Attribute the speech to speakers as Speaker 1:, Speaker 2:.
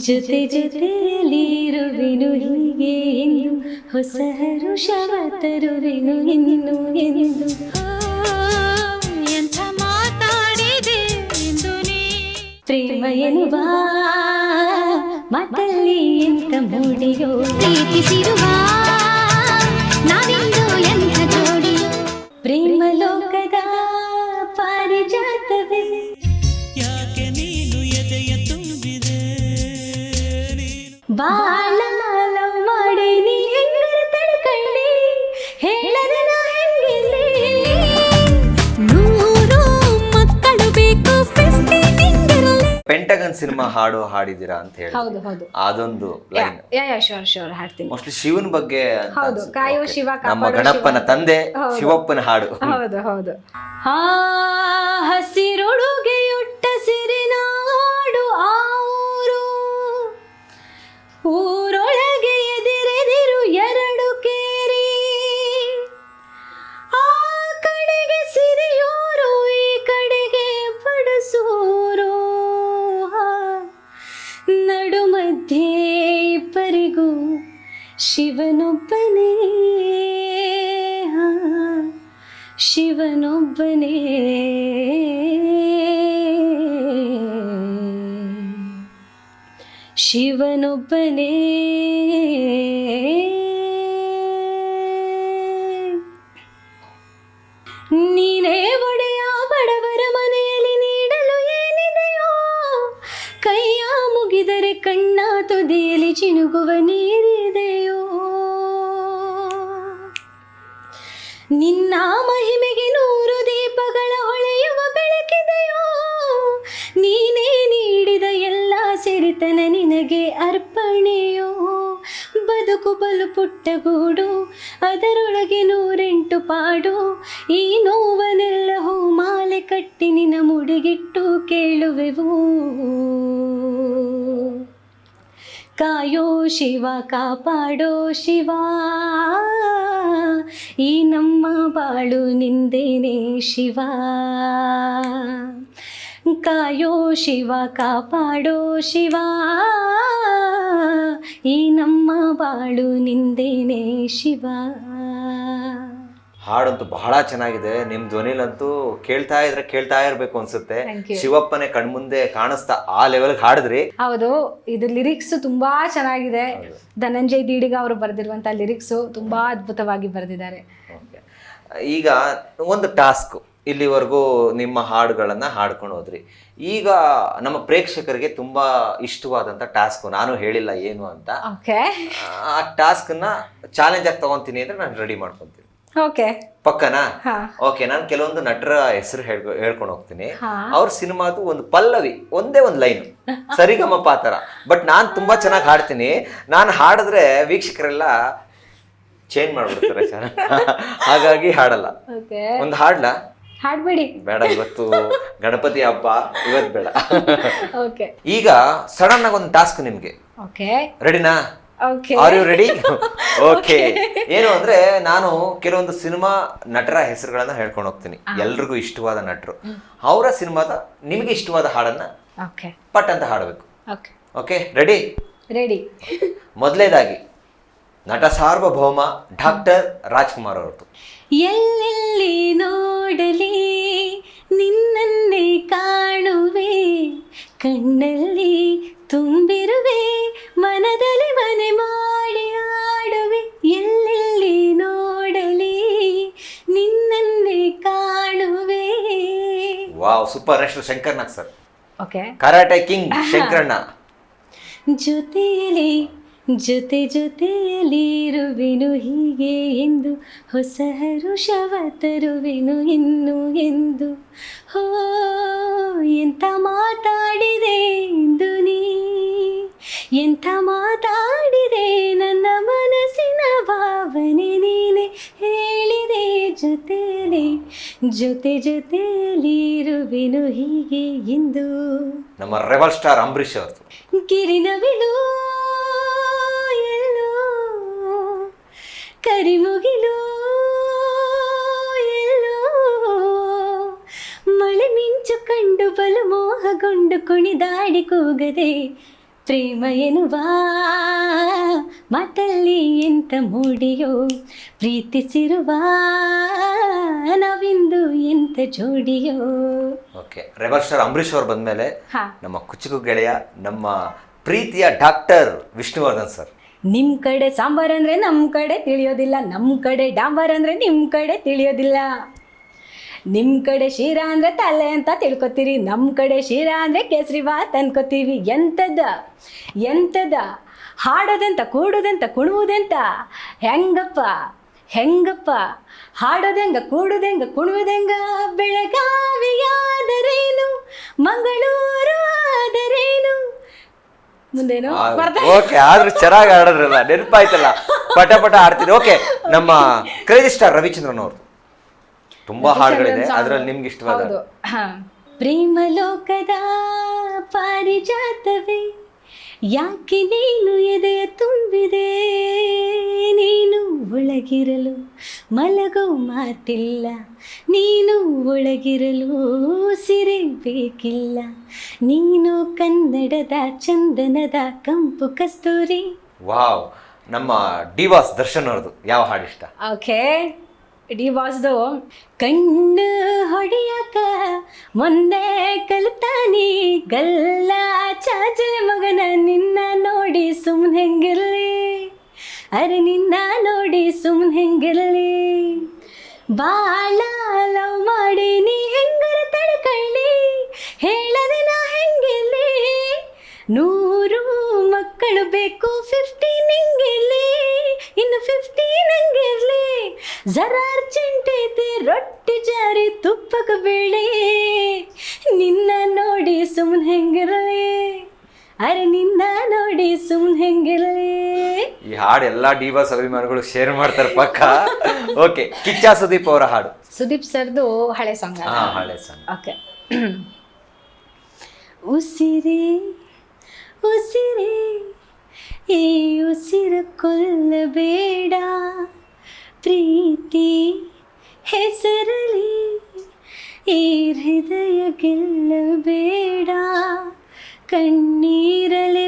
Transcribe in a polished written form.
Speaker 1: ಜೊತೆ ಜೊತೆಯಲ್ಲಿರುವೆನು ಹೀಗೆ ಎಂದು ಹೊಸ ಹರುಷವ ತರುವೆನು ಇನ್ನು ಎಂದು.
Speaker 2: ಎಂಥ ಮಾತಾಡಿದೆ ಎಂದು ನೀ
Speaker 1: ಪ್ರೇಮ ಎನ್ನುವ ಮಾತಲ್ಲಿ ಎಂತ ಮೂಡಿಯೋ
Speaker 2: ಪ್ರೀತಿಸಿರುವ ನಾವಿಂದು ಎಂಥ ಜೋಡಿಯೋ.
Speaker 1: ಪ್ರೇಮ ಲೋಕದ ಪಾರಿಜಾತವೇ
Speaker 3: ಯಾಕೆ ನೀನು ಎದೆಯ ತುಂಬಿದೆ
Speaker 1: ಬಾಳ ಲವ್ ಮಾಡಿ ನೀ ಹೆಂಗರ ತಡ್ಕಂಡಿ ಹೇಳದೆ ನಾ ಹೆಂಗಿಲ್ಲಿ.
Speaker 2: ನೂರು ಮಕ್ಕಳು ಬೇಕು 50 ನಿಂಗಿರಲಿ.
Speaker 4: ಪೆಂಟಗನ್ ಸಿನಿಮಾ ಹಾಡು ಹಾಡಿದಿರಾ ಅಂತ ಹೇಳಿ
Speaker 1: ಹೌದು ಹೌದು
Speaker 4: ಅದೊಂದು ಲೈನ್
Speaker 1: ಶೋರ್ ಹಾಡ್ತೀನಿ.
Speaker 4: ಮೋಸ್ಟ್ಲಿ ಶಿವನ ಬಗ್ಗೆ ಅಂತ
Speaker 1: ಹೌದು,
Speaker 4: ಅನ್ಸುತ್ತೆ.
Speaker 1: ಕಾಯೋ
Speaker 4: Okay.
Speaker 1: ಶಿವ
Speaker 4: ನಮ್ಮ
Speaker 1: ಕಾಪಾಡೋ
Speaker 4: ಗಣಪನ
Speaker 1: ಶಿವ.
Speaker 4: ತಂದೆ
Speaker 1: ಹೌದು.
Speaker 4: ಶಿವಪ್ಪನ ಹಾಡು.
Speaker 1: ಹೌದು ಹೌದು. ಹಸಿರುಡುಗೆಯುಟ್ಟ ಸಿರಿನಾಡು ಆ ಊರು, ಊರೊಳಗೆ ಎದಿರೆದಿರು ಎರಡು ಕೇರಿ, ಆ ಕಡೆಗೆ ಸಿರಿಯೂರು ಈ ಕಡೆಗೆ ಬಡಸೂರು, ನಡು ಮಧ್ಯೆ ಇಬ್ಬರಿಗೂ ಶಿವನೊಬ್ಬನೇ, ಶಿವನೊಬ್ಬನೇ. ಶಿವನೊಬ್ಬನೇ. ನೀನೇ ಒಡೆಯ ಬಡವರ ಮನೆಯಲ್ಲಿ ನೀಡಲು ಏನಿದೆಯೋ, ಕೈಯ ಮುಗಿದರೆ ಕಣ್ಣ ತುದಿಯಲ್ಲಿ ಚಿನುಗುವ ನೀರಿದೆಯೋ, ನಿನ್ನ ಮಹಿಮೆಗೆ 100 ದೀಪಗಳ ಹೊಳೆಯುವ ಬೆಳಕಿದೆಯೋ, ನೀನೇ ನೀಡಿದ ಎಲ್ಲ ಸಿರಿತನ ನಿನಗೆ ಅರ್ಪಣೆಯೋ, ಬದುಕು ಬಲು ಪುಟ್ಟ ಗೂಡು ಅದರೊಳಗೆ 108 ಪಾಡು, ಈ ನೋವನೆಲ್ಲ ಹೂಮಾಲೆ ಕಟ್ಟಿ ನಿನ್ನ ಮುಡಿಗಿಟ್ಟು ಕೇಳುವೆವು. ಕಾಯೋ ಶಿವ ಕಾಪಾಡೋ ಶಿವ, ಈ ನಮ್ಮ ಬಾಳು ನಿಂದೇನೆ ಶಿವ. ಕಾಯೋ ಶಿವ ಕಾಪಾಡೋ ಶಿವ, ಈ ನಮ್ಮ ಬಾಳು ನಿಂದೇನೆ ಶಿವ.
Speaker 4: ಹಾಡಂತೂ ಬಹಳ ಚೆನ್ನಾಗಿದೆ. ನಿಮ್ ಧ್ವನಿಲಂತೂ ಕೇಳ್ತಾ ಇರ್ಬೇಕು ಅನ್ಸುತ್ತೆ.
Speaker 1: Thank you.
Speaker 4: ಶಿವಪ್ಪನೇ ಕಣ್ಮುಂದೆ ಕಾಣಿಸ್ತಾ ಆ ಲೆವೆಲ್ ಹಾಡಿದ್ರಿ.
Speaker 1: ಹೌದು, ಇದು ಲಿರಿಕ್ಸ್ ತುಂಬಾ ಚೆನ್ನಾಗಿದೆ. ಧನಂಜಯ್ ದೀಡಿಗ ಅವರು ಬರೆದಿರುವಂತ ಲಿರಿಕ್ಸ್ ತುಂಬಾ ಅದ್ಭುತವಾಗಿ ಬರೆದಿದ್ದಾರೆ.
Speaker 4: Okay. ಈಗ ಒಂದು ಟಾಸ್ಕ್, ಇಲ್ಲಿವರೆಗೂ ನಿಮ್ಮ ಹಾಡುಗಳನ್ನ ಹಾಡ್ಕೊಂಡು ಹೋದ್ರಿ. ಈಗ ನಮ್ಮ ಪ್ರೇಕ್ಷಕರಿಗೆ ತುಂಬಾ ಇಷ್ಟವಾದಂತ ಟಾಸ್ಕ್, ನಾನು ಹೇಳಿಲ್ಲ ಏನು ಅಂತ.
Speaker 1: ಓಕೆ
Speaker 4: ಆ ಟಾಸ್ಕ್ ನ ಚಾಲೆಂಜ್ ಆಗಿ ತಗೊಂತೀನಿ ಅಂದ್ರೆ ನಾನು ರೆಡಿ ಮಾಡ್ಕೊಂತೀನಿ.
Speaker 1: ಓಕೆ
Speaker 4: ಪಕ್ಕನಾ?
Speaker 1: ಹಾ.
Speaker 4: ಓಕೆ, ನಾನು ಕೆಲವೊಂದು ನಟರ ಹೆಸರು ಹೇಳ್ಕೊಂಡು ಹೋಗ್ತೀನಿ.
Speaker 1: ಹಾ.
Speaker 4: ಅವ್ರ ಸಿನಿಮಾದು ಒಂದು ಪಲ್ಲವಿ, ಒಂದೇ ಒಂದು ಲೈನ್, ಸರಿಗಮಪ ಆ ಥರ. ಬಟ್ ನಾನು ತುಂಬಾ ಚೆನ್ನಾಗಿ ಹಾಡ್ತೀನಿ. ನಾನು ಹಾಡಿದ್ರೆ ವೀಕ್ಷಕರೆಲ್ಲ ಚೇಂಜ್ ಮಾಡ್ಬಿಡ್ತಾರೆ ಹಾಗಾಗಿ ಹಾಡಲ್ಲ.
Speaker 1: ಓಕೆ
Speaker 4: ಒಂದು ಹಾಡ್ಲಾ?
Speaker 1: ಹಾಡ್ಬೇಡಿ.
Speaker 4: ಬೇಡ, ಇವತ್ತು ಗಣಪತಿ ಹಬ್ಬ, ಇವತ್ತು ಬೇಡ.
Speaker 1: ಓಕೆ
Speaker 4: ಈಗ ಸಡನ್ ಆಗಿ ಒಂದು ಟಾಸ್ಕ್ ನಿಮ್ಗೆ.
Speaker 1: ಓಕೆ
Speaker 4: ರೆಡಿನಾ?
Speaker 1: Okay
Speaker 4: are you ready? Okay. ಏನು ಅಂದ್ರೆ, ನಾನು ಕೆಲವೊಂದು ಸಿನಿಮಾ ನಟರ ಹೆಸರುಗಳನ್ನ ಹೇಳ್ಕೊಂಡು ಹೋಗ್ತೀನಿ, ಎಲ್ರಿಗೂ ಇಷ್ಟವಾದ ನಟರು. ಅವರ ಸಿನಿಮಾದ ನಿಮಗೆ ಇಷ್ಟವಾದ ಹಾಡನ್ನ
Speaker 1: ಓಕೆ
Speaker 4: ಪಟ್ ಅಂತ ಹಾಡಬೇಕು.
Speaker 1: Okay
Speaker 4: okay, ready?
Speaker 1: ರೆಡಿ.
Speaker 4: ಮೊದಲೇದಾಗಿ ನಟ ಸಾರ್ವಭೌಮ ಡಾಕ್ಟರ್ ರಾಜ್ಕುಮಾರ್ ಅವ್ರದ್ದು.
Speaker 1: ಎಲ್ಲೆಲ್ಲಿ ನೋಡಲಿ ನಿನ್ನನ್ನೇ ಕಾಣುವೆ, ಕಣ್ಣಲ್ಲಿ ತುಂಬಿರುವೆ, ಮನದಲ್ಲಿ ಮನೆ ಮಾಡಿ ಆಡುವೆ. ಎಲ್ಲೆಲ್ಲಿ ನೋಡಲಿ ನಿನ್ನನ್ನೇ ಕಾಣುವೆ.
Speaker 4: Wow, super. Next Shankarnag sir,
Speaker 1: okay.
Speaker 4: Karate king ಶಂಕರಣ್ಣ.
Speaker 1: ಜೊತೆಯಲ್ಲಿ ಜೊತೆ ಜೊತೆಯಲ್ಲಿರುವೆನು ಹೀಗೆ ಎಂದು ಹೊಸ ಹರುಷವ ತರುವೆನು ಇನ್ನು ಎಂದು. ಹೋ ಎಂಥ ಮಾತಾಡಿದೆ ಎಂದು ನೀ, ಎಂಥ ಮಾತಾಡಿದೆ ನನ್ನ ಮನಸ್ಸಿನ ಭಾವನೆ ನೀನೆ ಹೇಳಿದೆ. ಜೊತೆಯಲ್ಲಿ ಜೊತೆ ಜೊತೆಯಲ್ಲಿರುವೆನು ಹೀಗೆ ಎಂದು.
Speaker 4: ನಮ್ಮ ರೆಬಲ್ ಸ್ಟಾರ್ ಅಂಬರೀಷ್ ಅವ್ರದ್ದು.
Speaker 1: ಗಿರಿನವಿಲು ಎಲ್ಲೋ ಕರಿಮುಗಿಲು ಎಲ್ಲೋ, ಮಳೆ ಮಿಂಚು ಕಂಡು ಬಲು ಮೋಹಗೊಂಡು ಕುಣಿದಾಡಿ ಕೂಗದೆ ಪ್ರೇಮ ಎನ್ನುವ ಮಾತಲ್ಲಿ ಎಂತ ಮೂಡಿಯೋ, ಪ್ರೀತಿಸಿರುವ ನಾವಿಂದು ಎಂತ ಜೋಡಿಯೋ.
Speaker 4: ಓಕೆ, ರೆಬಲ್ ಸ್ಟಾರ್ ಅಂಬರೀಷ್ ಅವ್ರು ಬಂದ್ಮೇಲೆ
Speaker 1: ಹಾ.
Speaker 4: ನಮ್ಮ ಕುಚುಕು ಗೆಳೆಯ, ನಮ್ಮ ಪ್ರೀತಿಯ ಡಾಕ್ಟರ್ ವಿಷ್ಣುವರ್ಧನ್ ಸರ್.
Speaker 1: ನಿಮ್ಮ ಕಡೆ ಸಾಂಬಾರ್ ಅಂದರೆ ನಮ್ಮ ಕಡೆ ತಿಳಿಯೋದಿಲ್ಲ, ನಮ್ಮ ಕಡೆ ಡಾಂಬಾರ್ ಅಂದರೆ ನಿಮ್ಮ ಕಡೆ ತಿಳಿಯೋದಿಲ್ಲ. ನಿಮ್ಮ ಕಡೆ ಶೀರಾ ಅಂದರೆ ತಲೆ ಅಂತ ತಿಳ್ಕೊತೀರಿ, ನಮ್ಮ ಕಡೆ ಶೀರಾ ಅಂದರೆ ಕೇಸರಿ ಬಾತ್ ಅನ್ಕೋತೀವಿ. ಎಂಥದ ಹಾಡೋದೆಂತ, ಕೂಡೋದೆಂತ, ಕುಣುವುದೆಂತ, ಹೆಂಗಪ್ಪ ಹಾಡೋದೆಂಗ, ಕೂಡೋದೆಂಗ, ಕುಣುವುದೆಂಗ. ಬೆಳಗಾವಿಯಾದರೇನು, ಮಂಗಳೂರು ಆದರೇನು. ಮುಂದೇನು
Speaker 4: ಓಕೆ, ಆದ್ರೂ ಚೆನ್ನಾಗಿ ಆಡಿದ್ರಲ್ಲ, ನೆನಪಾಯ್ತಲ್ಲ, ಪಟ ಆಡ್ತಿದ್ರು. ಓಕೆ, ನಮ್ಮ ಕ್ರೇಜಿ ಸ್ಟಾರ್ ರವಿಚಂದ್ರನ್ ಅವ್ರದ್ದು ತುಂಬಾ ಹಾಡುಗಳಿದೆ, ಅದ್ರಲ್ಲಿ ನಿಮ್ಗೆ ಇಷ್ಟವಾದ?
Speaker 1: ಪ್ರೇಮ ಲೋಕದ ಪಾರಿಜಾತವೇ, ಯಾಕೆ ನೀನು ಎದೆಯ ತುಂಬಿದೆ, ನೀನು ಒಳಗಿರಲು ಮಲಗೋ ಮಾತಿಲ್ಲ, ನೀನು ಒಳಗಿರಲು ಸಿರೆ ಬೇಕಿಲ್ಲ, ನೀನು ಕನ್ನಡದ ಚಂದನದ ಕಂಪು ಕಸ್ತೂರಿ.
Speaker 4: ವಾವ್, ನಮ್ಮ ಡಿವಾಸ್ ದರ್ಶನ್ ಅವ್ರದ್ದು ಯಾವ ಹಾಡು ಇಷ್ಟ?
Speaker 1: ಓಕೆ, ಡಿ ಬಾಸ್ದು ಕಣ್ಣು ಹೊಡಿಯಾಕ ಮುಂದೆ ಕಲ್ತಾನಿ ಗಲ್ಲ ಚಾಚಲ ಮಗನ, ನಿನ್ನ ನೋಡಿ ಸುಮ್ಮನೆ ಹೆಂಗಿರಲಿ, ಅರೆ ನಿನ್ನ ನೋಡಿ ಸುಮ್ಮನೆ ಹೆಂಗಿರಲಿ, ಬಾಳ ಲವ್ ಮಾಡಿ ನೀ ಹೆಂಗರ ತಡ್ಕೊಳ್ಳಿ, ಹೇಳದೆ ನಾ ಹೆಂಗಿರಲಿ, 100 ಮಕ್ಕಳು ಬೇಕು 50 ನಿಂಗಿರಲಿ, ಇನ್ನು 50 ನಂಗಿರಲಿ, ಜರಾ ಅರ್ಜೆಂಟ್ ಐತೆ ರೊಟ್ಟಿ ಜಾರಿ ತುಪ್ಪಕ ಬೇಳೆ, ನಿನ್ನ ನೋಡಿ ಸುಮ್ಮನೆ ಹೆಂಗಿರಲಿ, ಅರೆ ನಿನ್ನ ನೋಡಿ ಸುಮ್ಮನೆ ಹೆಂಗಿರಲಿ.
Speaker 4: ಈ ಹಾಡು ಎಲ್ಲಾ ಡಿವಾಸ್ ಅಭಿಮಾನಿಗಳು ಶೇರ್ ಮಾಡ್ತಾರೆ ಪಕ್ಕ. ಓಕೆ, ಕಿಚ್ಚ ಸುದೀಪ್ ಅವರ ಹಾಡು.
Speaker 1: ಸುದೀಪ್ ಸರ್ದು ಹಳೆ ಸಾಂಗ್.
Speaker 4: ಹಳೆ ಸಾಂಗ್.
Speaker 1: ಓಕೆ. ಉಸಿರೇ ಉಸಿರೇ ಈ ಉಸಿರ ಕೊಲ್ಲಬೇಡ, ಪ್ರೀತಿ ಹೆಸರಲಿ ಈ ಹೃದಯ ಗೆಲ್ಲಬೇಡ, ಕಣ್ಣೀರಲಿ